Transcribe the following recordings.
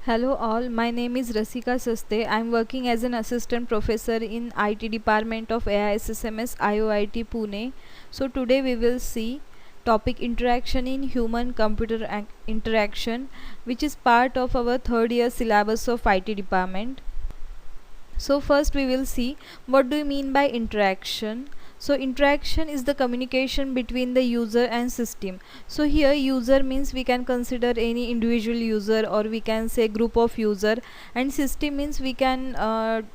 Hello all, my name is Rasika Saste. I am working as an assistant professor in IT department of AISSMS IOIT Pune. So today we will see topic interaction in human computer interaction, which is part of our third year syllabus of IT department. So first we will see what do you mean by interaction. So interaction is the communication between the user and system. So here user means we can consider any individual user, or we can say group of user, and system means we can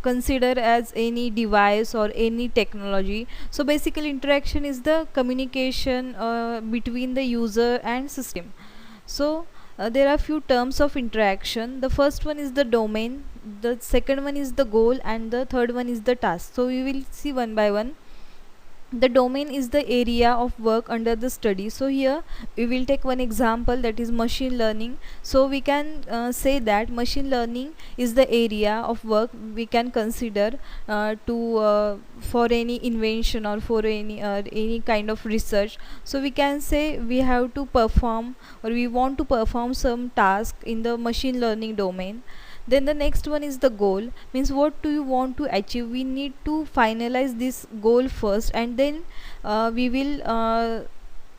consider as any device or any technology. So basically interaction is the communication between the user and system. So there are few terms of interaction. The first one is the domain, the second one is the goal, and the third one is the task. So we will see one by one. The domain is the area of work under the study. So here we will take one example, that is machine learning. So we can say that machine learning is the area of work we can consider to for any invention or for any kind of research. So we can say we have to perform, or we want to perform some task in the machine learning domain. Then the next one is the goal, means what do you want to achieve. We need to finalize this goal first, and then we will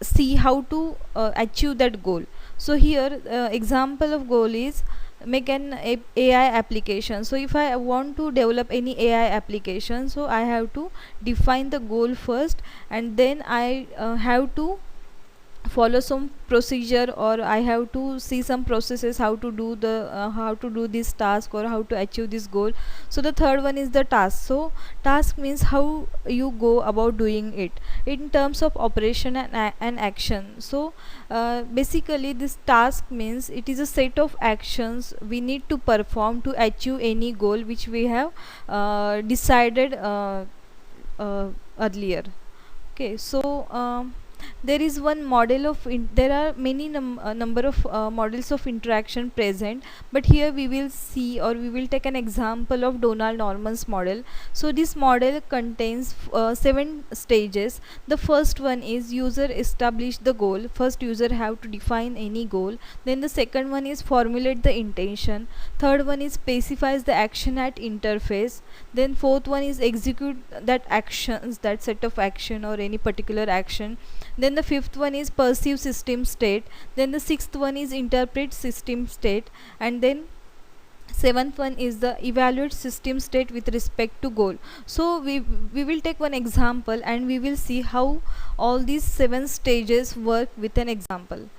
see how to achieve that goal. So here example of goal is make an AI application. So if I want to develop any AI application, so I have to define the goal first, and then I have to follow some procedure, or I have to see some processes how to do the how to do this task, or how to achieve this goal. So the third one is the task. So task means how you go about doing it in terms of operation and action. So basically this task means it is a set of actions we need to perform to achieve any goal which we have decided earlier. Okay, so there is one model of there are many number of models of interaction present, but here we will see, or we will take an example of Donald Norman's model. So this model contains 7 stages. The first one is user establish the goal. First user have to define any goal. Then the second one is formulate the intention. Third one is specifies the action at interface. Then fourth one is execute that actions, that set of action or any particular action. Then the fifth one is perceive system state. Then the sixth one is interpret system state. And then seventh one is the evaluate system state with respect to goal. So we will take one example, and we will see how all these 7 stages work with an example.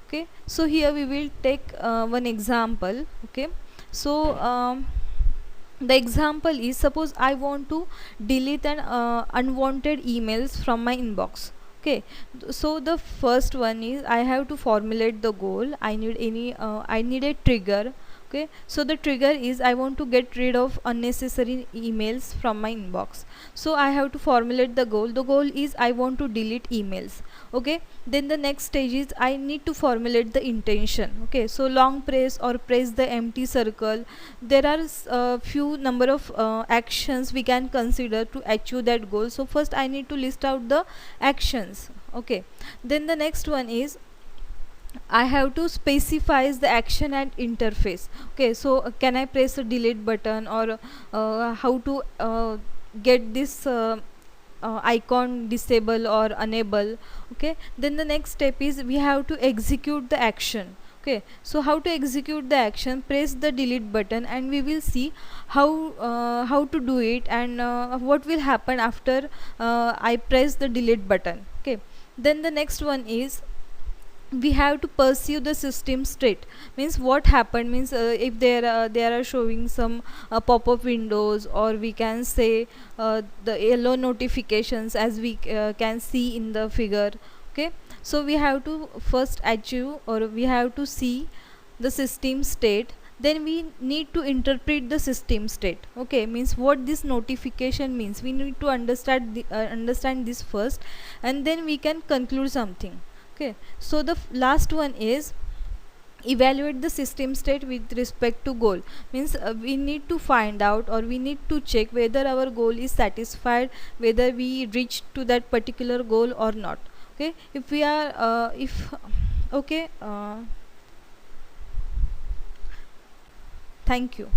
Okay, so here we will take one example. Okay, so the example is, suppose I want to delete an unwanted emails from my inbox. Okay, so the first one is I have to formulate the goal. I need any I need a trigger. Okay, so the trigger is I want to get rid of unnecessary emails from my inbox. So I have to formulate the goal. The goal is I want to delete emails. Okay, then the next stage is I need to formulate the intention. Okay, so long press or press the empty circle. There are few number of actions we can consider to achieve that goal. So first I need to list out the actions. Okay, then the next one is I have to specify the action and interface. Okay, so can I press a delete button, or how to get this icon disable or enable. Okay, then the next step is we have to execute the action. Okay, so how to execute the action, press the delete button, and we will see how to do it, and what will happen after I press the delete button. Okay, then the next one is we have to pursue the system state. Means what happened means if there are showing some pop-up windows, or we can say the yellow notifications, as we can see in the figure. Okay, so we have to first achieve, or we have to see the system state. Then we need to interpret the system state. Okay, means what this notification means, we need to understand this first, and then we can conclude something. Okay, so the last one is evaluate the system state with respect to goal. Means we need to find out, or we need to check whether our goal is satisfied, whether we reach to that particular goal or not. Okay, if we are if okay Thank you.